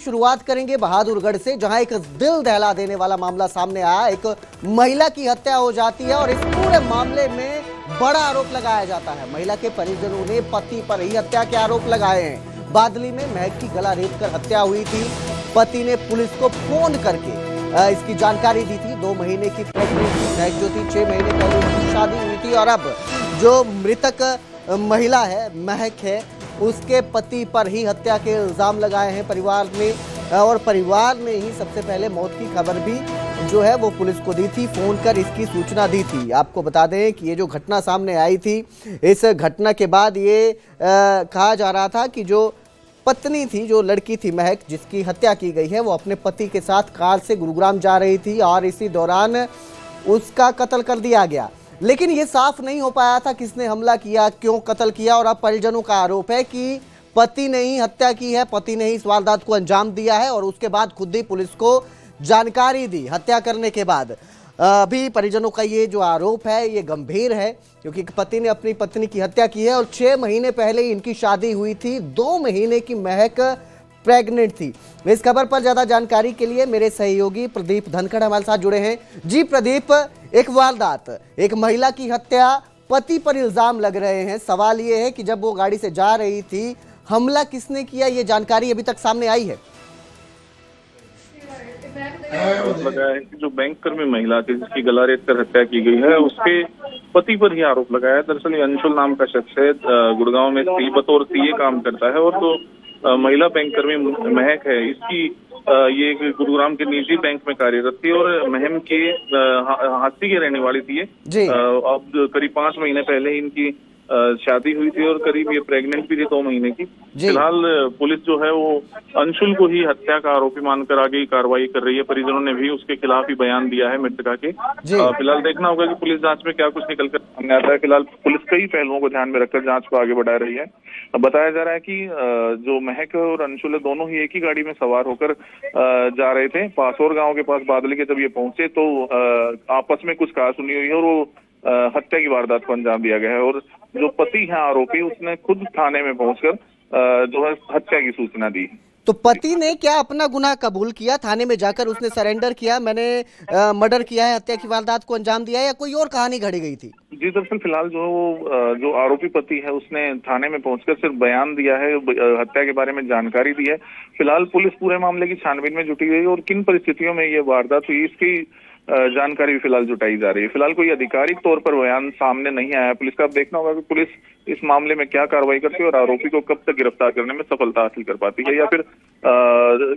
शुरुआत करेंगे बहादुरगढ़ से, जहां एक दिल दहला देने वाला मामला सामने आया। एक महिला की हत्या हो जाती है और इस पूरे मामले में बड़ा आरोप लगाया जाता है। महिला के परिजनों ने पति पर ही हत्या के आरोप लगाए हैं। बादली में महक की गला रेत कर हत्या हुई थी। पति ने पुलिस को फोन करके इसकी जानकारी दी थी। 2 महीने की प्रेगनेंट महक जो थी, 6 महीने पहले उसकी शादी हुई थी और अब जो मृतक महिला है, महक है, उसके पति पर ही हत्या के इल्जाम लगाए हैं परिवार ने। और परिवार ने ही सबसे पहले मौत की खबर भी जो है वो पुलिस को दी थी, फोन कर इसकी सूचना दी थी। आपको बता दें कि ये जो घटना सामने आई थी, इस घटना के बाद ये कहा जा रहा था कि जो पत्नी थी, जो लड़की थी महक, जिसकी हत्या की गई है, वो अपने पति के साथ कार से गुरुग्राम जा रही थी और इसी दौरान उसका कत्ल कर दिया गया। लेकिन ये साफ नहीं हो पाया था किसने हमला किया, क्यों कत्ल किया। और अब परिजनों का आरोप है कि पति ने ही हत्या की है, पति ने ही इस वारदात को अंजाम दिया है और उसके बाद खुद ही पुलिस को जानकारी दी हत्या करने के बाद। अभी परिजनों का ये जो आरोप है ये गंभीर है, क्योंकि पति ने अपनी पत्नी की हत्या की है और 6 महीने पहले ही इनकी शादी हुई थी। 2 महीने की महक प्रेग्नेंट थी। इस खबर पर ज्यादा जानकारी के लिए मेरे सहयोगी प्रदीप धनखड़ हमारे साथ जुड़े हैं। जी प्रदीप, एक वारदात, एक महिला की हत्या, पति पर इल्जाम लग रहे हैं। सवाल ये है कि जब वो गाड़ी से जा रही थी, हमला किसने किया, ये जानकारी अभी तक सामने आई है? लगाया है कि जो बैंक कर्मी महिला थी जिसकी गला रेत कर हत्या की गई है, उसके पति पर ही आरोप लगाया है। दरअसल ये अंशुल नाम का शख्स है, गुड़गांव में बतौर सीए काम करता है और जो महिला बैंक कर्मी महक है, इसकी ये गुरुग्राम के निजी बैंक में कार्यरत थी और महम के हाथी की रहने वाली थी। अब करीब 5 महीने पहले इनकी शादी हुई थी और करीब ये प्रेग्नेंट भी थी 2 महीने की। फिलहाल पुलिस जो है वो अंशुल को ही हत्या का आरोपी मानकर आगे कार्रवाई कर रही है। परिजनों ने भी उसके खिलाफ ही बयान दिया है मृतका के। फिलहाल देखना होगा कि पुलिस जांच में क्या कुछ निकल कर सामने आता है। फिलहाल पुलिस कई पहलुओं को ध्यान में रखकर जांच को आगे बढ़ा रही है। बताया जा रहा है कि जो महक और अंशुल दोनों ही एक ही गाड़ी में सवार होकर जा रहे थे। पासौर गाँव के पास बादली के जब ये पहुंचे तो आपस में कुछ कहासुनी हुई है और वो हत्या की वारदात को अंजाम दिया गया है। और जो पति है आरोपी, उसने खुद थाने में पहुंचकर जो है हत्या की सूचना दी। तो पति ने क्या अपना गुनाह कबूल किया? थाने में जाकर उसने सरेंडर किया, मैंने मर्डर किया है, हत्या की वारदात को अंजाम दिया है, या कोई और कहानी घड़ी गई थी? जी, दरअसल फिलहाल जो आरोपी पति है उसने थाने में पहुंचकर सिर्फ बयान दिया है, हत्या के बारे में जानकारी दी है। फिलहाल पुलिस पूरे मामले की छानबीन में जुटी हुई है और किन परिस्थितियों में ये वारदात हुई इसकी जानकारी भी फिलहाल जुटाई जा रही है। फिलहाल कोई आधिकारिक तौर पर बयान सामने नहीं आया पुलिस का। अब देखना होगा कि पुलिस इस मामले में क्या कार्रवाई करती है और आरोपी को कब तक गिरफ्तार करने में सफलता हासिल कर पाती है, या फिर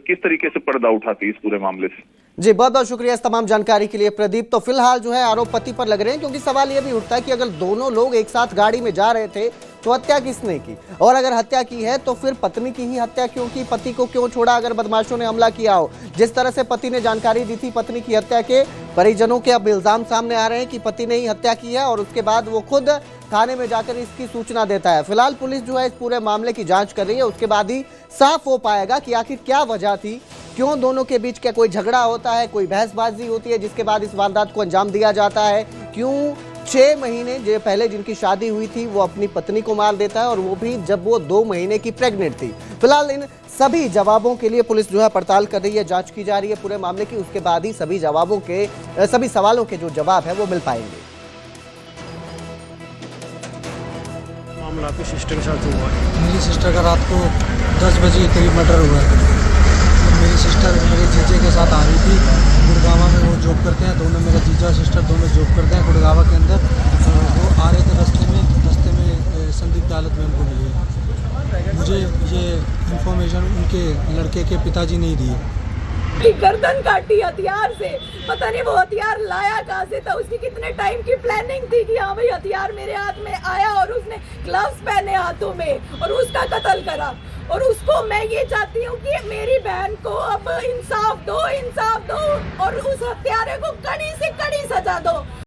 किस तरीके से पर्दा उठाती है इस पूरे मामले से। जी, बहुत बहुत शुक्रिया इस तमाम जानकारी के लिए प्रदीप। तो फिलहाल जो है आरोप पति पर लग रहे हैं, क्योंकि सवाल यह भी उठता है कि अगर दोनों लोग एक साथ गाड़ी में जा रहे थे तो हत्या किसने की, और अगर हत्या की है तो फिर पत्नी की ही हत्या क्यों की, पति को क्यों छोड़ा अगर बदमाशों ने हमला किया हो। जिस तरह से पति ने जानकारी दी थी पत्नी की हत्या के, परिजनों के अब इल्जाम सामने आ रहे हैं कि पति ने ही हत्या की है और उसके बाद वो खुद थाने में जाकर इसकी सूचना देता है। फिलहाल पुलिस जो है इस पूरे मामले की जांच कर रही है, उसके बाद ही साफ हो पाएगा कि आखिर क्या वजह थी, क्यों दोनों के बीच क्या कोई झगड़ा होता है, कोई बहसबाजी होती है जिसके बाद इस वारदात को अंजाम दिया जाता है, क्यों 6 महीने जो पहले जिनकी शादी हुई थी वो अपनी पत्नी को मार देता है, और वो भी जब वो 2 महीने की प्रेग्नेंट थी। फिलहाल इन सभी जवाबों के लिए पुलिस जो है पड़ताल कर रही है, जांच की जा रही है पूरे मामले की। उसके बाद ही सभी सवालों के जो जवाब है वो मिल पाएंगे। मामला आपकी सिस्टर के साथ हुआ है? मेरी सिस्टर का रात को 10 बजे करीब मर्डर हुआ है। मेरी सिस्टर मेरे जीजे के साथ आ रही थी। गुड़गावा में वो जॉब करते हैं, दोनों मेरे जीजा सिस्टर दोनों जॉब करते हैं गुड़गावा के अंदर। वो आ रहे थे रास्ते में संदिग्ध हालत में उनको मिली है। मुझे ये इन्फॉर्मेशन उनके लड़के के पिताजी ने दी है। गर्दन काटी हथियार से, पता नहीं वो हथियार लाया कहाँ से था, उसकी कितने टाइम की प्लानिंग थी कि हाँ भाई हथियार मेरे हाथ में आया और उसने ग्लव्स पहने हाथों में और उसका कत्ल करा। और उसको मैं ये चाहती हूँ कि मेरी बहन को अब इंसाफ दो और उस हत्यारे को कड़ी से कड़ी सजा दो।